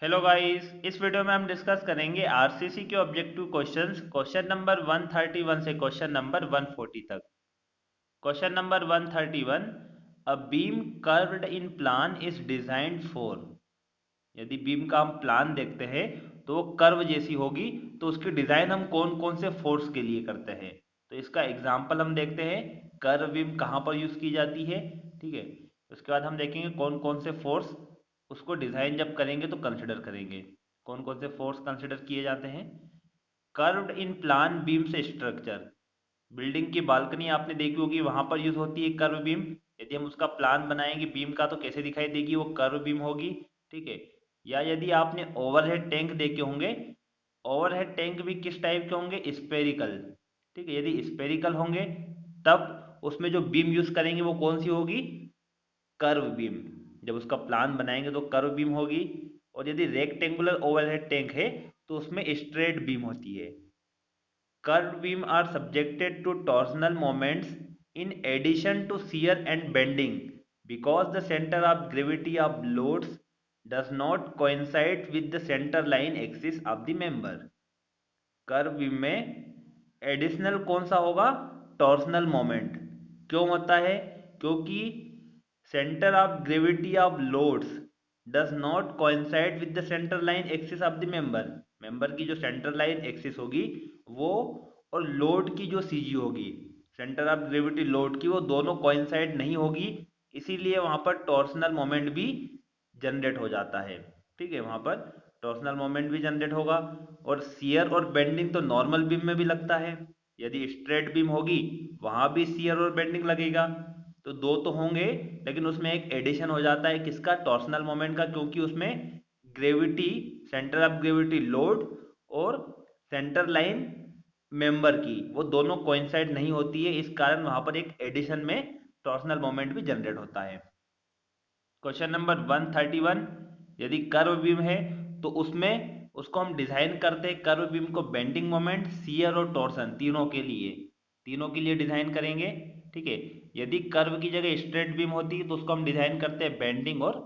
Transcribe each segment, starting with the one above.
Hello guys, इस video में हम डिस्कस करेंगे आरसीसी के ऑब्जेक्टिव क्वेश्चंस क्वेश्चन नंबर 131 से क्वेश्चन नंबर 140 तक। Question number 131, a beam curved in plan is designed for. यदि बीम का हम प्लान देखते हैं तो वो कर्व जैसी होगी, तो उसकी डिजाइन हम कौन कौन से फोर्स के लिए करते हैं। तो इसका एग्जांपल हम देखते हैं, कर्व बीम कहाँ पर यूज की जाती है। ठीक है, उसके बाद हम देखेंगे कौन कौन से फोर्स उसको डिजाइन जब करेंगे तो कंसिडर करेंगे। कौन कौन से फोर्स कंसिडर किए जाते हैं। कर्व्ड इन प्लान बीम से स्ट्रक्चर, बिल्डिंग की बालकनी आपने देखी होगी, वहां पर यूज होती है कर्व बीम। यदि हम उसका प्लान बनाएंगे बीम का तो कैसे दिखाई देगी, वो कर्व बीम होगी। ठीक है, या यदि आपने ओवरहेड टैंक देखे होंगे, ओवरहेड टैंक भी किस टाइप के होंगे, स्पेरिकल। ठीक है, यदि स्पेरिकल होंगे तब उसमें जो बीम यूज करेंगे वो कौन सी होगी, कर्व बीम। जब उसका प्लान बनाएंगे तो कर्व बीम होगी। और यदि रेक्टेंगुलर ओवरहेड टैंक है तो उसमें स्ट्रेट बीम होती है। Curved beam are subjected to torsional moments in addition to shear and bending because the center of gravity of loads does not coincide with the center line axis of the member। Curve beam में additional कौन सा होगा, torsional moment. क्यों होता है, क्योंकि centre of gravity of loads does not coincide with the centre line axis of the member. Member की जो सेंटर लाइन एक्सिस होगी वो, और लोड की जो सीजी होगी, सेंटर ऑफ ग्रेविटी लोड की, वो दोनों कोइंसाइड नहीं होगी। इसीलिए वहां पर टॉर्सनल मोमेंट भी जनरेट हो जाता है। ठीक है, वहां पर टॉर्सनल मोमेंट भी जनरेट होगा। और शियर और बेंडिंग तो नॉर्मल बीम में भी लगता है। यदि स्ट्रेट बीम होगी वहां भी शियर और बेंडिंग लगेगा। तो दो तो होंगे, लेकिन उसमें एक एडिशन हो जाता है किसका, टॉर्सनल मोमेंट का, क्योंकि उसमें gravity, centre of gravity load और सेंटर लाइन मेंबर की, वो दोनों कोइंसाइड नहीं होती है। इस कारण वहां पर एक एडिशन में टॉर्सनल मोमेंट भी जनरेट होता है। क्वेश्चन नंबर 131, यदि कर्व बीम है तो उसमें उसको हम डिजाइन करते हैं, कर्व बीम को बेंडिंग मोमेंट, शियर और टॉर्सन तीनों के लिए डिजाइन करेंगे। ठीक है, यदि कर्व की जगह स्ट्रेट बीम होती है तो उसको हम डिजाइन करते हैं बेंडिंग और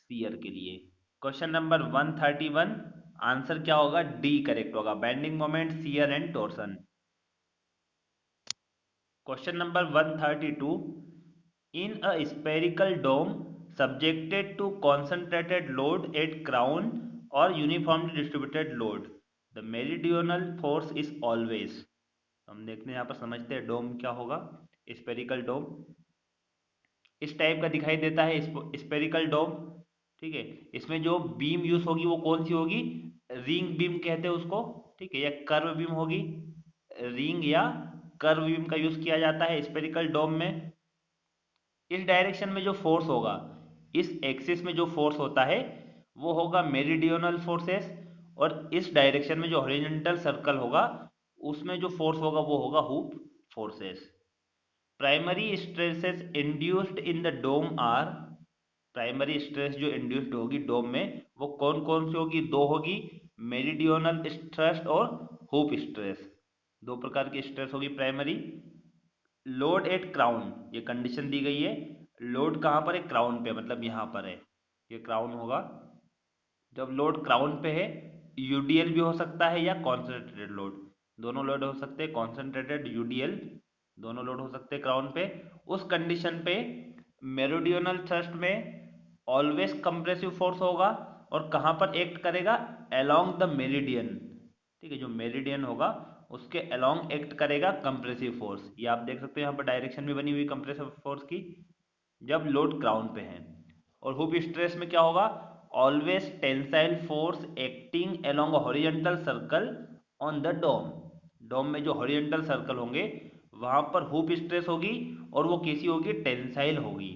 शियर के लिए। क्वेश्चन नंबर 131, आंसर क्या होगा, डी करेक्ट होगा, bending moment, shear and torsion. Question number 132, in a spherical dome subjected to concentrated load at crown or uniformly distributed load, the meridional force is always। हम देखते हैं यहाँ पर, समझते हैं डोम क्या होगा। स्पेरिकल डोम इस टाइप का दिखाई देता है, स्पेरिकल डोम। ठीक है, इसमें जो बीम यूज होगी वो कौन सी होगी, रिंग बीम कहते हैं उसको। ठीक है, या कर्व बीम होगी, रिंग या कर्व बीम का यूज किया जाता है स्पेरिकल डोम में। इस डायरेक्शन में जो फोर्स होगा, इस एक्सिस में जो फोर्स होता है वो होगा मेरिडियनल फोर्सेस। और इस डायरेक्शन में जो हॉरिजॉन्टल सर्कल होगा उसमें जो फोर्स होगा वो होगा hoop forces. Primary stresses induced in the dome are, primary stress जो इंड्यूस्ड होगी डोम में वो कौन कौन सी होगी, दो होगी, मेरिडियनल स्ट्रेस और हुप स्ट्रेस। दो प्रकार की स्ट्रेस होगी प्राइमरी। लोड एट क्राउन, ये कंडीशन दी गई है, लोड कहाँ पर है, क्राउन पे, मतलब यहाँ पर है, ये क्राउन होगा। जब लोड क्राउन पे है, यूडीएल भी हो सकता है या कॉन्सेंट्रेटेड लोड, दोनों लोड हो सकते हैं, कॉन्सेंट्रेटेड यूडीएल दोनों लोड हो सकते हैं क्राउन पे। उस कंडीशन पे मेरिडियनल थ्रस्ट में ऑलवेज कंप्रेसिव फोर्स होगा, और कहाँ पर एक्ट करेगा, अलोंग द मेरिडियन। ठीक है, जो मेरिडियन होगा उसके अलोंग एक्ट करेगा कंप्रेसिव फोर्स। ये आप देख सकते हो यहाँ पर डायरेक्शन भी बनी हुई कंप्रेसिव फोर्स की, जब लोड क्राउन पे है। और हुप स्ट्रेस में क्या होगा, always tensile force acting along horizontal circle on the dome. Dome में जो हॉरिजॉन्टल सर्कल होंगे वहां पर हुप स्ट्रेस होगी, और वो कैसी होगी, टेंसाइल होगी।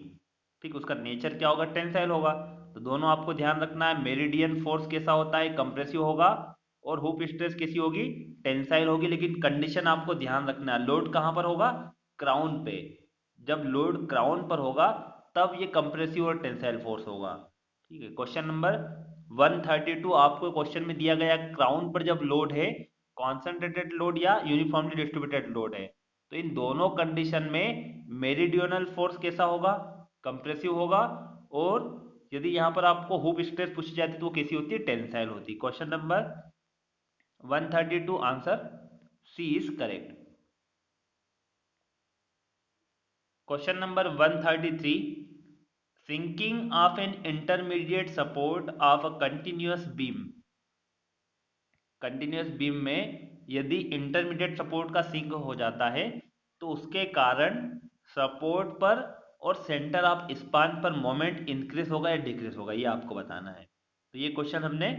ठीक, उसका नेचर क्या होगा, टेंसाइल होगा। तो दोनों आपको ध्यान रखना है, मेरिडियन फोर्स कैसा होता है, कंप्रेसिव होगा, और हुप स्ट्रेस कैसी होगी, टेंसाइल होगी। लेकिन कंडीशन आपको ध्यान रखना है, लोड कहाँ पर होगा, क्राउन पे। जब लोड क्राउन पर होगा तब ये कंप्रेसिव और टेंसाइल फोर्स होगा। ठीक है, क्वेश्चन नंबर 132 आपको क्वेश्चन में दिया गया, क्राउन पर जब लोड है, कॉन्सेंट्रेटेड लोड या यूनिफॉर्मली डिस्ट्रीब्यूटेड लोड है, तो इन दोनों कंडीशन में मेरिडियोनल फोर्स कैसा होगा, कंप्रेसिव होगा, और यदि यहाँ पर आपको हुप स्ट्रेस पूछी जाती तो वो कैसी होती है, टेंसाइल होती। Question number 132 answer C is correct. Question number 133 sinking of an intermediate support of a continuous beam. Continuous beam में यदि इंटरमीडिएट सपोर्ट का सिंक हो जाता है तो उसके कारण सपोर्ट पर और सेंटर ऑफ स्पान पर मोमेंट इंक्रीज होगा या डिक्रीज होगा, ये आपको बताना है। तो ये क्वेश्चन हमने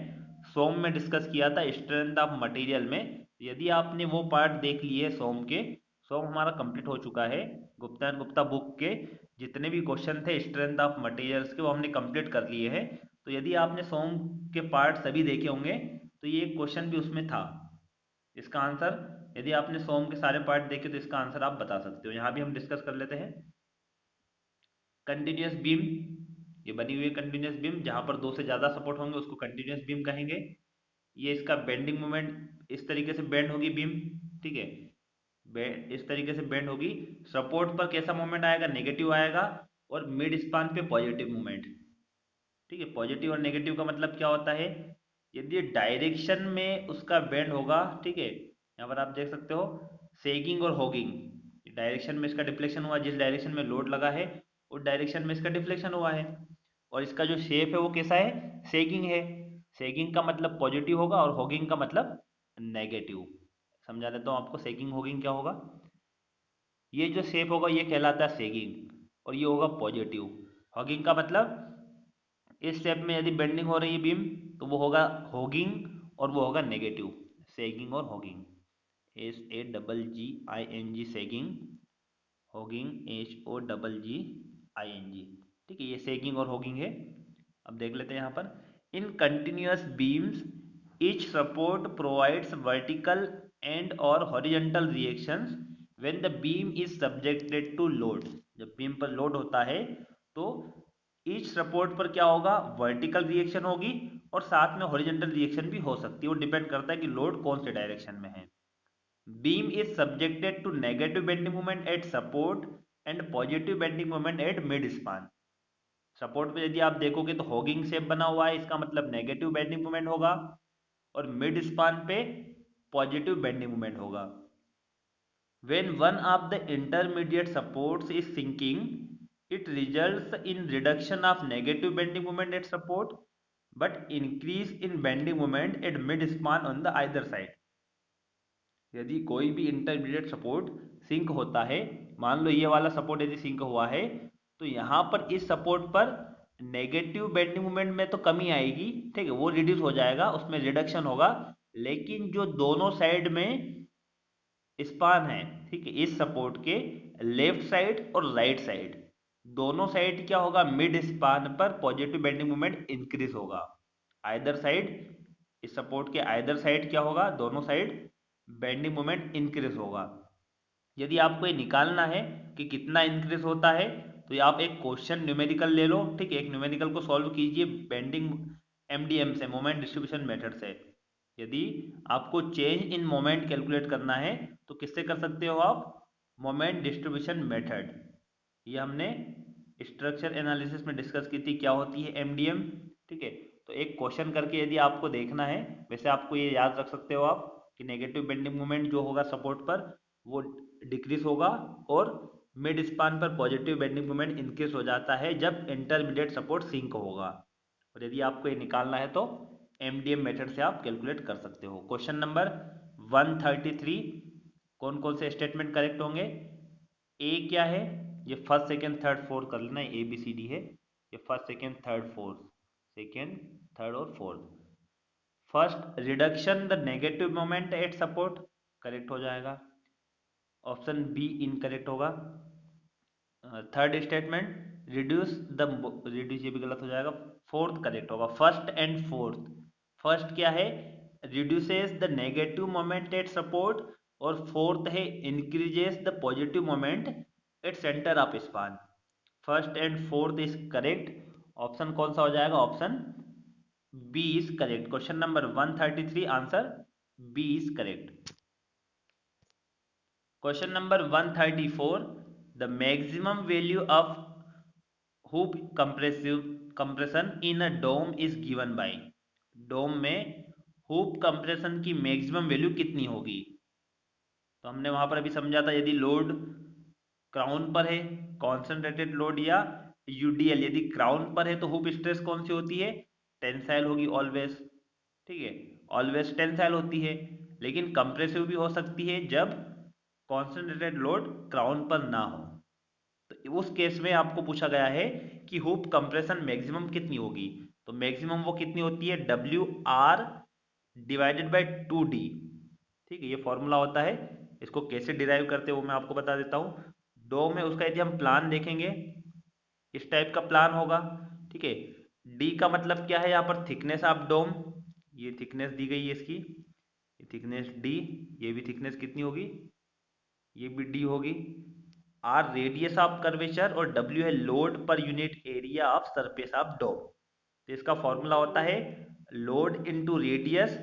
सोम में डिस्कस किया था, स्ट्रेंथ ऑफ मटेरियल में। यदि आपने वो पार्ट देख लिए सोम के, सोम हमारा कंप्लीट हो चुका है, गुप्ता एंड गुप्ता बुक के जितने भी क्वेश्चन थे स्ट्रेंथ ऑफ मटेरियल्स के वो हमने कंप्लीट कर लिए हैं। तो यदि आपने सोम के पार्ट सभी देखे होंगे तो ये क्वेश्चन भी उसमें था। इसका आंसर, यदि आपने सोम के सारे पार्ट देखे तो इसका आंसर आप बता सकते हो। यहाँ भी हम डिस्कस कर लेते हैं। कंटिन्यूअस बीम, ये बनी हुई है कंटिन्यूअस बीम, जहां पर दो से ज्यादा सपोर्ट होंगे उसको कंटिन्यूअस बीम कहेंगे। ये इसका बेंडिंग मोमेंट, इस तरीके से बेंड होगी बीम, ठीक है, इस तरीके से बेंड होगी। सपोर्ट पर कैसा मोमेंट आएगा, नेगेटिव आएगा, और मिड स्पान पे पॉजिटिव मोमेंट, ठीक है। पॉजिटिव और नेगेटिव का मतलब क्या होता है, यदि डायरेक्शन में उसका बेंड होगा, ठीक है, यहाँ पर आप देख सकते हो सेगिंग और होगिंग, डायरेक्शन में इसका डिफ्लेक्शन हुआ, जिस डायरेक्शन में लोड लगा है उस डायरेक्शन में इसका डिफ्लेक्शन हुआ है। और इसका जो शेप है वो कैसा है, सेगिंग है। सेगिंग का मतलब पॉजिटिव होगा और होगिंग का मतलब नेगेटिव। समझा देता हूँ आपको सेगिंग होगिंग क्या होगा। ये जो शेप होगा ये कहलाता है सेगिंग, और ये होगा पॉजिटिव। हॉगिंग का मतलब इस शेप में यदि बेंडिंग हो रही है बीम तो वो होगा होगिंग और वो होगा नेगेटिव। सेगिंग और hogging, SAGGING sagging, hogging HOGGING, ठीक है, ये सेगिंग और होगिंग है। अब देख लेते हैं यहाँ पर, इन continuous beams each support provides vertical and or horizontal reactions when the beam is subjected to load। जब बीम पर लोड होता है तो ईच सपोर्ट पर क्या होगा, वर्टिकल रिएक्शन होगी और साथ में हॉरिजॉन्टल रिएक्शन भी हो सकती है। वो डिपेंड करता है कि लोड कौन से डायरेक्शन में है। Beam is subjected to negative bending moment at support and positive bending moment at mid span. Support पे यदि आप देखोगे तो होगिंग शेप बना हुआ है, इसका मतलब नेगेटिव बेंडिंग मोमेंट होगा, और मिड स्पान पे पॉजिटिव बेंडिंग मोमेंट होगा। when one of the intermediate supports is sinking, it results in reduction of negative bending moment at support but increase in bending moment at mid span on the either side। यदि कोई भी intermediate support sink होता है, मान लो ये वाला support यदि sink हुआ है तो यहाँ पर इस सपोर्ट पर नेगेटिव बेंडिंग मोमेंट में तो कमी आएगी, ठीक है, वो रिड्यूस हो जाएगा, उसमें रिडक्शन होगा। लेकिन जो दोनों साइड में स्पान है, ठीक है, इस सपोर्ट के लेफ्ट साइड और राइट साइड दोनों साइड क्या होगा, मिड स्पान पर पॉजिटिव बेंडिंग मोमेंट इंक्रीज होगा। आइदर साइड, इस सपोर्ट के आइदर साइड क्या होगा, दोनों साइड बेंडिंग मोमेंट इंक्रीज होगा। यदि आपको ये निकालना है कि कितना इंक्रीज होता है तो आप एक क्वेश्चन न्यूमेरिकल ले लो, ठीक है, एक न्यूमेरिकल को सॉल्व कीजिए बेंडिंग MDM से, मोमेंट डिस्ट्रीब्यूशन मेथड से। यदि आपको चेंज इन मोमेंट कैलकुलेट करना है तो किससे कर सकते हो आप, मोमेंट डिस्ट्रीब्यूशन मेथड। ये हमने स्ट्रक्चर एनालिसिस में डिस्कस की थी क्या होती है MDM, ठीक है। तो एक क्वेश्चन करके यदि आपको देखना है, वैसे आपको ये याद रख सकते हो आप कि नेगेटिव बेंडिंग मोमेंट जो होगा सपोर्ट पर वो डिक्रीज होगा, और मिड स्पान पर पॉजिटिव बेंडिंग मोमेंट इंक्रीज हो जाता है जब इंटरमीडिएट सपोर्ट सिंक होगा। और यदि आपको ये निकालना है तो MDM मेथड से आप कैलकुलेट कर सकते हो। क्वेश्चन नंबर 133, कौन कौन से स्टेटमेंट करेक्ट होंगे। ए क्या है, ये फर्स्ट सेकेंड थर्ड फोर्थ कर लेना, ABCD है, ये first second third fourth, second third और fourth. First, reduction the negative moment at support, correct हो जाएगा। ऑप्शन बी इनकरेक्ट होगा। थर्ड स्टेटमेंट, रिड्यूस ये भी गलत हो जाएगा। फोर्थ करेक्ट होगा, फर्स्ट एंड फोर्थ। फर्स्ट क्या है, reduces the negative moment at support, और फोर्थ है increases the positive moment at centre of span. First and fourth is correct. Option कौन सा हो जाएगा, option B is correct. Question number 133 answer B is correct. Question number 134, the maximum value of hoop compressive compression in a dome is given by, dome में hoop compression की maximum value कितनी होगी। तो हमने वहां पर अभी समझा था, यदि लोड क्राउन पर है, कॉन्सेंट्रेटेड लोड या यूडीएल, यदि क्राउन पर है तो हुप स्ट्रेस कौन सी होती है, टेंसाइल होगी ऑलवेज, ठीक है, ऑलवेज टेंसाइल होती है। लेकिन कंप्रेसिव भी हो सकती है जब कॉन्सेंट्रेटेड लोड क्राउन पर ना हो। तो उस केस में आपको पूछा गया है कि हुप कंप्रेशन मैक्सिमम कितनी होगी। तो मैक्सिमम वो कितनी होती है, W R divided by 2D, ठीक है, ये फॉर्मूला होता है। इसको कैसे डिराइव करते हैं वो मैं आपको बता देता हूँ। डोम में उसका यदि हम प्लान देखेंगे, इस टाइप का प्लान होगा, ठीक है। डी का मतलब क्या है, यहाँ पर थिकनेस ऑफ डोम, ये थिकनेस दी गई है इसकी, ये थिकनेस डी, ये भी थिकनेस कितनी होगी, ये भी डी होगी। आर रेडियस ऑफ कर्वेचर और डब्ल्यू है load per unit area of surface of dome. तो इसका फॉर्मूला होता है load into radius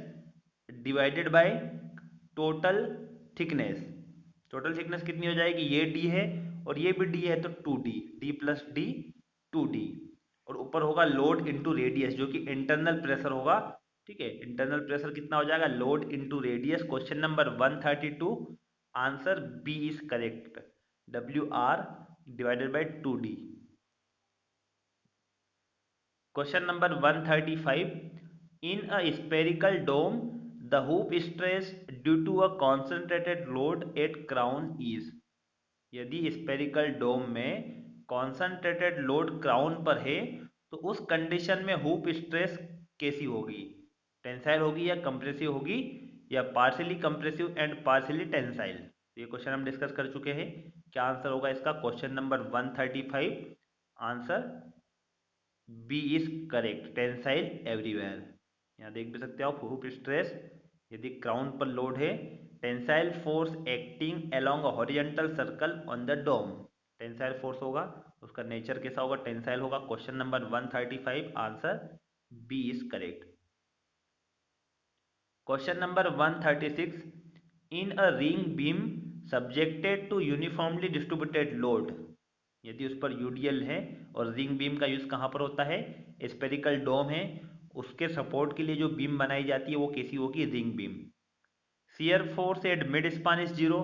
divided by total thickness. Total thickness कितनी हो जाएगी, ये डी है और ये भी डी है, तो 2D, D plus D 2D, और ऊपर होगा लोड इनटू रेडियस जो कि इंटरनल प्रेशर होगा, ठीक है। इंटरनल प्रेशर कितना हो जाएगा, load into radius. Question number 132, answer B is correct, W R divided by 2D। Question number 135. In a spherical dome, the hoop stress due to a concentrated load at crown is. यदि spherical डोम में concentrated load crown पर है तो उस condition में hoop stress कैसी होगी, tensile होगी या कंप्रेसिव होगी, या partially compressive and partially tensile. ये क्वेश्चन हम डिस्कस कर चुके हैं। क्या आंसर होगा इसका, question number 135, answer B is correct, tensile everywhere. यहाँ देख भी सकते हो आप, हुप स्ट्रेस यदि क्राउन पर लोड है, tensile force acting along a horizontal circle on the dome, tensile force होगा, उसका नेचर कैसा होगा, टेंसाइल होगा। Question number 135, answer B is correct. Question number 136, in a ring beam subjected to uniformly distributed load, यदि उस पर UDL है, और रिंग बीम का यूज कहाँ पर होता है, स्पेरिकल डोम है, उसके सपोर्ट के लिए जो बीम बनाई जाती है वो कैसी होगी, ring beam. Shear force at mid span is zero,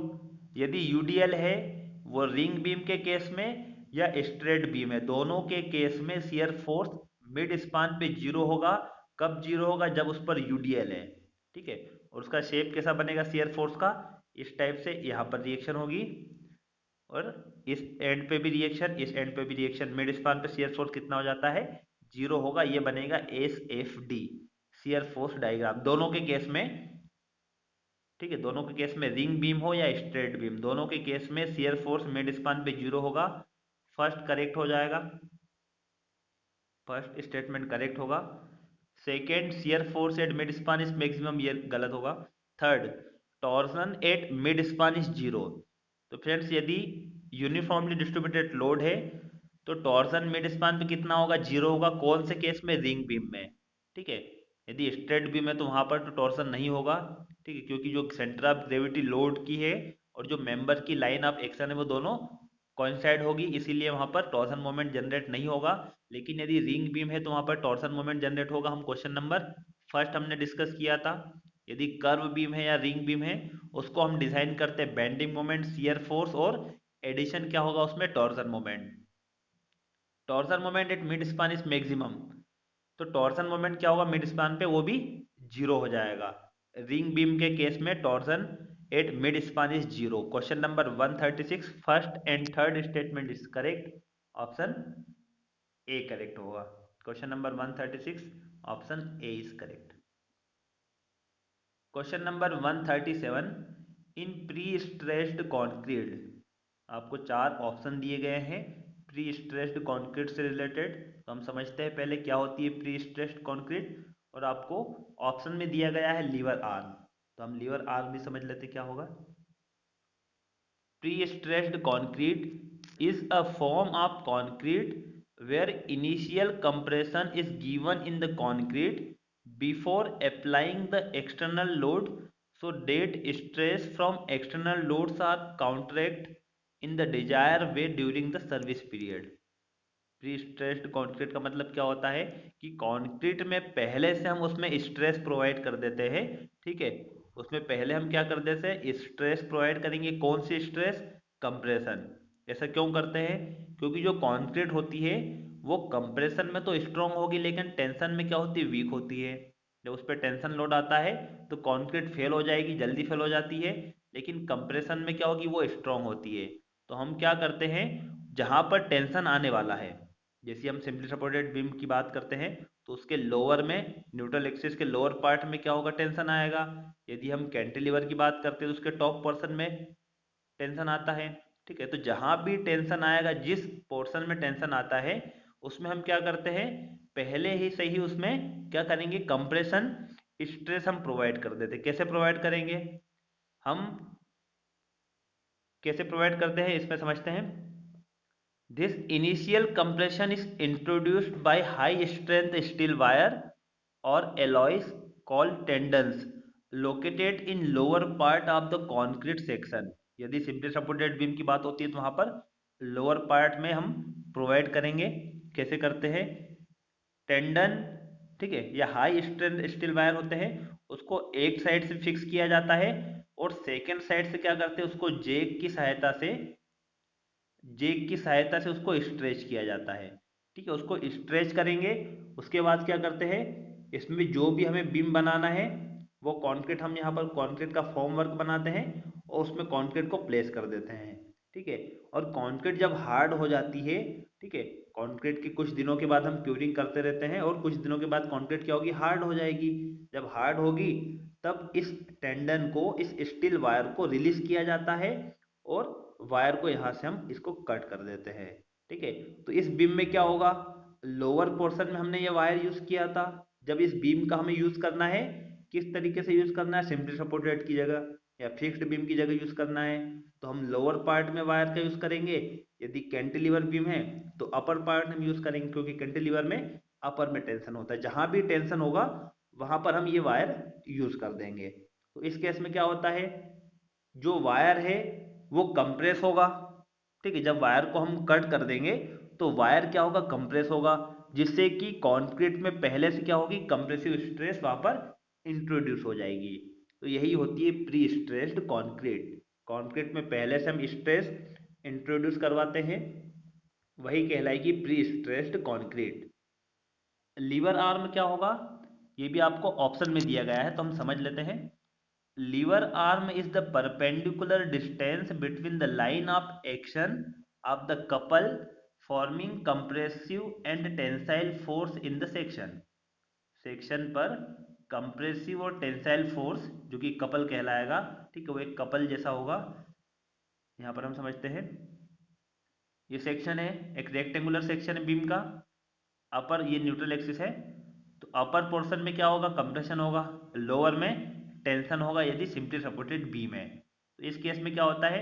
यदि यूडीएल है वो रिंग बीम के केस में या स्ट्रेट बीम है, दोनों के केस में शियर फोर्स मिड स्पान पे जीरो होगा। कब जीरो होगा, जब उस पर यूडीएल है, ठीक है। और उसका शेप कैसा बनेगा शियर फोर्स का, इस टाइप से, यहाँ पर रिएक्शन होगी और इस एंड पे भी रिएक्शन, इस एंड पे भी रिएक्शन, मिड स्पान पे शियर फोर्स कितना हो जाता है, जीरो होगा। ये बनेगा S F D, shear force diagram, दोनों के केस में, ठीक है। दोनों के केस में रिंग बीम हो या स्ट्रेट बीम, दोनों के केस में शियर फोर्स मिड स्पान पे जीरो होगा। फर्स्ट करेक्ट हो जाएगा, फर्स्ट स्टेटमेंट करेक्ट होगा। Second, shear force at mid span is maximum, ये गलत होगा। Third, torsion at mid span is zero. तो फ्रेंड्स यदि यूनिफॉर्मली डिस्ट्रीब्यूटेड लोड है तो टॉर्सन मिड स्पान पे कितना होगा, जीरो होगा। कौन से केस में, रिंग बीम में, ठीक है। यदि स्ट्रेट बीम है तो वहां पर तो टॉर्सन नहीं होगा, ठीक है, क्योंकि जो सेंटर ऑफ ग्रेविटी लोड की है और जो मेंबर की लाइन ऑफ एक्शन है वो दोनों कोइंसाइड होगी, इसीलिए वहां पर टॉर्सन मोमेंट जनरेट नहीं होगा। लेकिन यदि रिंग बीम है तो वहां पर टॉर्सन मोमेंट जनरेट होगा। हम क्वेश्चन नंबर फर्स्ट हमने डिस्कस किया था, यदि कर्व बीम है या रिंग बीम है उसको हम डिजाइन करते हैं बेंडिंग मोमेंट, शियर फोर्स, और एडिशन क्या होगा उसमें, torsion moment. Torsion moment at mid span is maximum, तो टॉर्सन मोमेंट क्या होगा मिड स्पान पे, वो भी जीरो हो जाएगा। रिंग बीम के केस में torsion at mid span is zero. Question number 136, first and third statement is correct, option A correct होगा। Question number 136, option A is correct. Question number 137, in prestressed concrete, आपको चार option दिए गए हैं prestressed concrete से related. तो हम समझते हैं पहले क्या होती है प्री स्ट्रेस्ड कॉन्क्रीट, और आपको ऑप्शन में दिया गया है लीवर आर्म, तो हम लीवर आर्म भी समझ लेते क्या होगा। Pre-stressed concrete is a form of concrete where initial compression is given in the concrete before applying the external load so that stress from external loads are counteract in the desired way during the service period. Pre stressed concrete का मतलब क्या होता है कि concrete में पहले से हम उसमें स्ट्रेस प्रोवाइड कर देते हैं, ठीक है। उसमें पहले हम क्या कर देते हैं, स्ट्रेस प्रोवाइड करेंगे। कौन सी स्ट्रेस? कंप्रेशन। ऐसा क्यों करते हैं? क्योंकि जो कंक्रीट होती है वो कंप्रेशन में तो स्ट्रांग होगी, लेकिन टेंशन में क्या होती है, वीक होती है। जब उस पर टेंशन लोड आता है तो कंक्रीट फेल हो जाएगी, जल्दी फेल हो जाती है। लेकिन कंप्रेशन में क्या होगी, वो स्ट्रांग होती है। तो हम क्या करते हैं, जहां पर टेंशन आने वाला है, जैसे हम सिंपली सपोर्टेड बीम की बात करते हैं तो उसके लोअर में, न्यूट्रल एक्सिस के लोअर पार्ट में क्या होगा, टेंशन आएगा। यदि हम कैंटिलीवर की बात करते हैं तो उसके टॉप पोर्शन में टेंशन आता है, ठीक है। तो जहां भी टेंशन आएगा, जिस पोर्शन में टेंशन आता है, उसमें हम क्या करते हैं, पहले ही से ही उसमें क्या करेंगे, कंप्रेशन स्ट्रेस हम प्रोवाइड कर देते। कैसे प्रोवाइड करेंगे, हम कैसे प्रोवाइड करते हैं इसमें समझते हैं। This initial compression is introduced by high strength steel wire or alloys called tendons located in lower part of the concrete section। यदि सिंपली सपोर्टेड बीम की बात होती है तो वहां पर लोअर पार्ट में हम प्रोवाइड करेंगे। कैसे करते हैं, टेंडन, ठीक है, या हाई स्ट्रेंथ स्टील वायर होते हैं, उसको एक साइड से फिक्स किया जाता है और सेकेंड साइड से क्या करते हैं, उसको जेक की सहायता से उसको स्ट्रेच किया जाता है, ठीक है। उसको स्ट्रेच करेंगे, उसके बाद क्या करते हैं, इसमें जो भी हमें बीम बनाना है वो कंक्रीट, हम यहाँ पर कंक्रीट का फॉर्म वर्क बनाते हैं और उसमें कंक्रीट को प्लेस कर देते हैं, ठीक है। और कंक्रीट जब हार्ड हो जाती है, ठीक है, कंक्रीट की कुछ दिनों के बाद हम क्यूरिंग करते रहते हैं और कुछ दिनों के बाद कंक्रीट क्या होगी, हार्ड हो जाएगी। जब हार्ड होगी तब इस टेंडन को, इस स्टील वायर को रिलीज किया जाता है और वायर को यहाँ से हम इसको कट कर देते हैं, ठीक है। तो इस बीम में क्या होगा, लोअर पोर्शन में हमने ये वायर यूज किया था। जब इस बीम का हमें यूज करना है, किस तरीके से यूज करना है, सिंपली सपोर्टेड की जगह या फिक्स्ड बीम की जगह यूज करना है, तो हम लोअर पार्ट में वायर का यूज करेंगे। यदि कैंटिलीवर बीम है तो अपर पार्ट में यूज करेंगे, क्योंकि कैंटिलीवर में अपर में टेंशन होता है। जहां भी टेंशन होगा वहां पर हम ये वायर यूज कर देंगे। तो इस केस में क्या होता है, जो वायर है वो कंप्रेस होगा, ठीक है। जब वायर को हम कट कर देंगे तो वायर क्या होगा, कंप्रेस होगा, जिससे कि कंक्रीट में पहले से क्या होगी, कंप्रेसिव स्ट्रेस वहां पर इंट्रोड्यूस हो जाएगी। तो यही होती है प्री स्ट्रेस्ड कंक्रीट। कंक्रीट में पहले से हम स्ट्रेस इंट्रोड्यूस करवाते हैं, वही कहलाएगी prestressed concrete. Lever arm क्या होगा, ये भी आपको ऑप्शन में दिया गया है तो हम समझ लेते हैं। Lever arm is the perpendicular distance between the line of action of the couple forming compressive and tensile force in the section। Section पर कंप्रेसिव और टेंसाइल फोर्स जो कि कपल कहलाएगा, ठीक है, वो एक कपल जैसा होगा। यहाँ पर हम समझते हैं, ये सेक्शन है, एक रेक्टेंगुलर सेक्शन है बीम का। अपर, ये न्यूट्रल एक्सिस है, तो अपर पोर्शन में क्या होगा, कंप्रेशन होगा, लोअर में टेंशन होगा यदि सिंपली सपोर्टेड बीम है। तो इस केस में क्या होता है,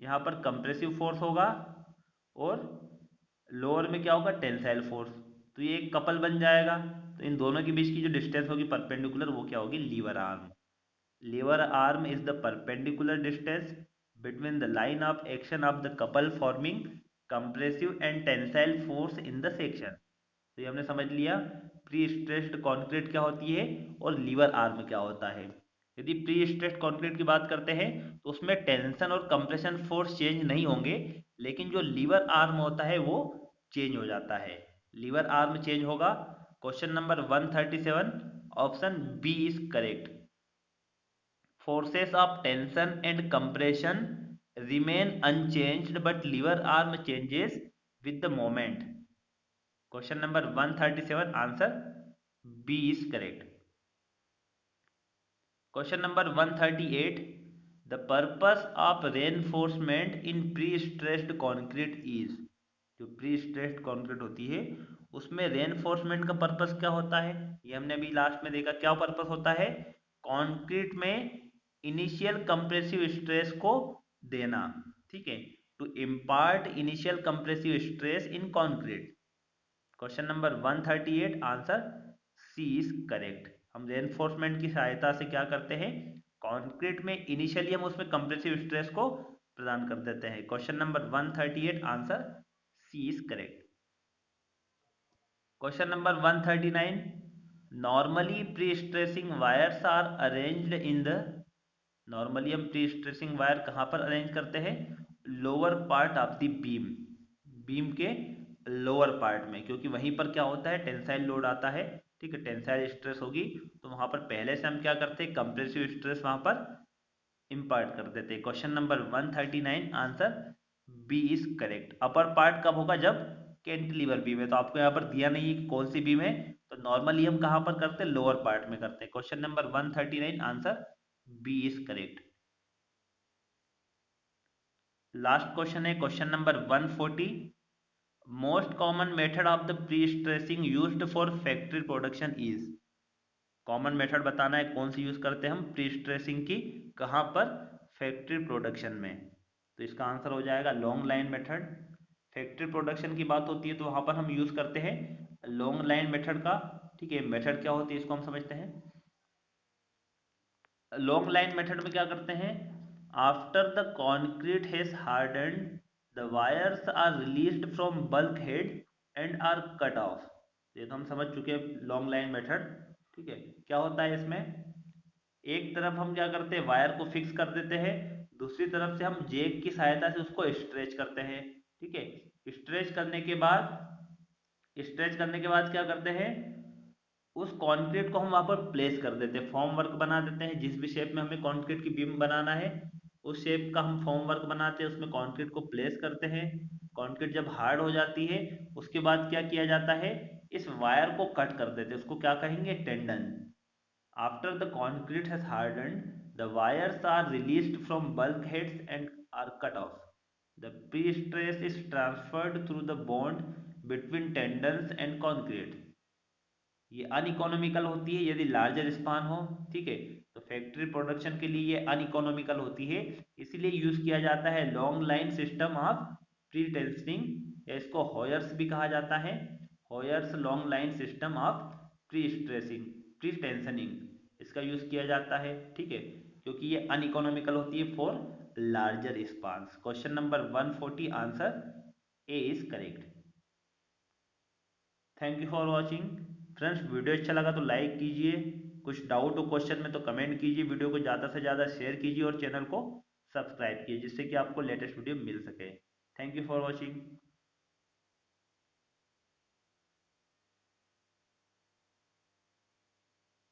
यहाँ पर कंप्रेसिव फोर्स होगा और लोअर में क्या होगा, टेंसाइल फोर्स। तो ये एक कपल बन जाएगा। तो इन दोनों के बीच की जो डिस्टेंस होगी परपेंडिकुलर, वो क्या होगी, lever arm. Lever arm is the perpendicular distance between the line of action of the couple forming compressive and tensile force in the section। तो ये हमने समझ लिया प्री स्ट्रेस्ड कंक्रीट क्या होती है और लीवर आर्म क्या होता है। यदि प्री स्ट्रेस्ड कंक्रीट की बात करते हैं तो उसमें टेंशन और कंप्रेशन फोर्स चेंज नहीं होंगे, लेकिन जो लीवर आर्म होता है वो चेंज हो जाता है। लीवर आर्म चेंज होगा। Question number 137, option B is correct. Forces of tension and compression remain unchanged but lever arm changes with the moment। Question number 137, answer B is correct। Question number 138, the purpose of reinforcement in pre-stressed concrete is। जो pre-stressed concrete होती है उसमें reinforcement का purpose क्या होता है, ये हमने अभी लास्ट में देखा। क्या पर्पस होता है, कंक्रीट में इनिशियल कंप्रेसिव स्ट्रेस को देना, ठीक है, to impart initial compressive stress in concrete. Question number 138, answer C is correct. हम रेनफोर्समेंट की सहायता से क्या करते हैं, कंक्रीट में इनिशियली हम उसमें कंप्रेसिव स्ट्रेस को प्रदान कर देते हैं। Question number 138, answer C is correct. Question number 139, normally pre stressing wires are arranged in the, normally हम प्री स्ट्रेसिंग वायर कहाँ पर अरेंज करते हैं, lower part of the beam, beam के लोअर पार्ट में, क्योंकि वहीं पर क्या होता है, टेंसाइल लोड आता है, ठीक है, टेंसाइल स्ट्रेस होगी, तो वहां पर पहले से हम क्या करते हैं, कंप्रेसिव स्ट्रेस वहां पर इम्पार्ट कर देते हैं। Question number 139 answer B is correct. Upper part कब होगा, जब कैंटिलीवर बीम है, तो आपको यहाँ पर दिया नहीं है कि कौन सी बीम है, तो नॉर्मली हम कहाँ पर करते हैं, लोअर पार्ट में करते हैं। Question number 139 answer B is correct. Last question है question number 140, most common method of the prestressing used for factory production is, common method बताना है कौन सी यूज करते हैं हम प्री स्ट्रेसिंग की, कहाँ पर, फैक्ट्री प्रोडक्शन में, तो इसका आंसर हो जाएगा long line method. Factory production की बात होती है तो वहां पर हम यूज करते हैं लॉन्ग लाइन मेथड का, ठीक है। मेथड क्या होती है इसको हम समझते हैं। लॉन्ग लाइन मेथड में क्या करते हैं, after the concrete has hardened the wires are released from bulkhead and are cut off, ये तो हम समझ चुके हैं लॉन्ग लाइन मेथड, ठीक है। क्या होता है इसमें, एक तरफ हम क्या करते हैं, वायर को फिक्स कर देते हैं, दूसरी तरफ से हम जेक की सहायता से उसको स्ट्रेच करते हैं, ठीक है। स्ट्रेच करने के बाद, स्ट्रेच करने के बाद क्या करते हैं, उस कंक्रीट को हम वहां पर प्लेस कर देते हैं, फॉर्म वर्क बना देते हैं, जिस भी शेप में हमें कंक्रीट की बीम बनाना है उस शेप का हम फॉर्म वर्क बनाते हैं, उसमें कंक्रीट को प्लेस करते हैं। कंक्रीट जब हार्ड हो जाती है उसके बाद क्या किया जाता है, इस वायर को कट कर देते हैं, उसको क्या कहेंगे, tendon. After the concrete has hardened, the wires are released from bulkheads and are cut off. The pre-stress is transferred through the bond between tendons and concrete. ये अनइकोनॉमिकल होती है यदि लार्जर स्पान हो, ठीक है, तो फैक्ट्री प्रोडक्शन के लिए ये अनइकोनॉमिकल होती है, इसीलिए यूज किया जाता है long line system of pretensioning, या इसको हॉयर्स भी कहा जाता है, Hoyer's long line system of prestressing, pretensioning इसका यूज किया जाता है, ठीक है, क्योंकि ये अनइकोनॉमिकल होती है for larger spans. Question number 140 answer A is correct. Thank you for watching friends. Video अच्छा लगा तो लाइक कीजिए, कुछ डाउट हो क्वेश्चन में तो कमेंट कीजिए, वीडियो को ज़्यादा से ज़्यादा शेयर कीजिए और चैनल को सब्सक्राइब कीजिए जिससे कि आपको लेटेस्ट वीडियो मिल सके। Thank you for watching.